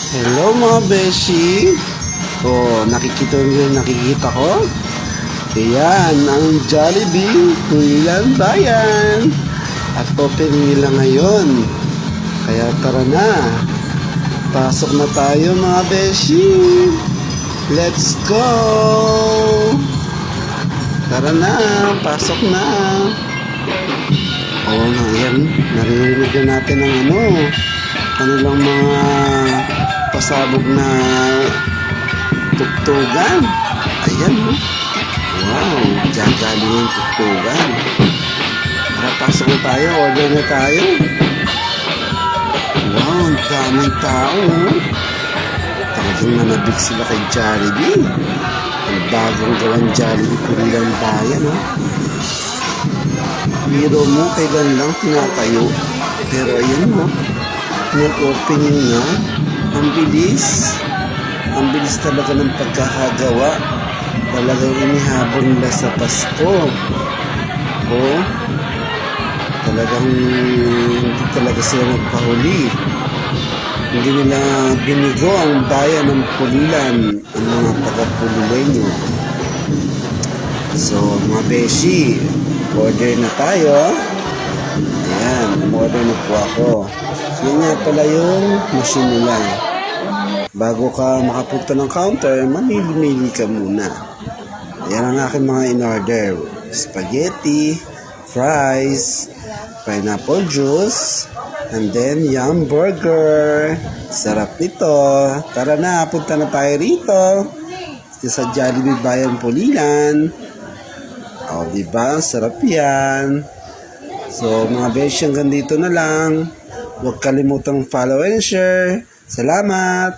Hello mga beshi. Nakikita ko. Ayan, ang Jollibee, Pulilan Bayan. At open nila ngayon. Kaya tara na. Pasok na tayo mga beshi. Let's go. Tara na, pasok na. Ngayon, naririnig na natin ang kanilang mga pasabog na tugtugan. Ayan, no? Wow, gagaling yung tugtugan. Tara, pasok na tayo, order na tayo. Wow, ang daming tao. Talagang nanabig sila kay Jollibee. Ang bagong gawang Jollibee, Pulilan Bayan, no? Biro mo, kailan lang tinatayo. Pero ayun, no? Yung opening na, ang bilis. Ang bilis talaga ng pagkakagawa. Talagang inihabol nila sa Pasko. Talagang hindi talaga sila nagpahuli. Hindi nila binigo ang bayan ng Pulilan, ang mga taga-Pulileño. So, mga beshi, order na tayo. Ayan, order na po ako. Yan nga pala yung machine nila. Bago ka makapunta ng counter, mamili-mili ka muna. Ayan ang aking mga in-order. Spaghetti, fries, pineapple juice, and then yum burger. Sarap nito. Tara na, punta na tayo rito. Sa Jollibee Bayan Pulilan. Diba? Sarap yan. So, mga beshi, hanggang dito na lang. Huwag kalimutang follow and share. Salamat!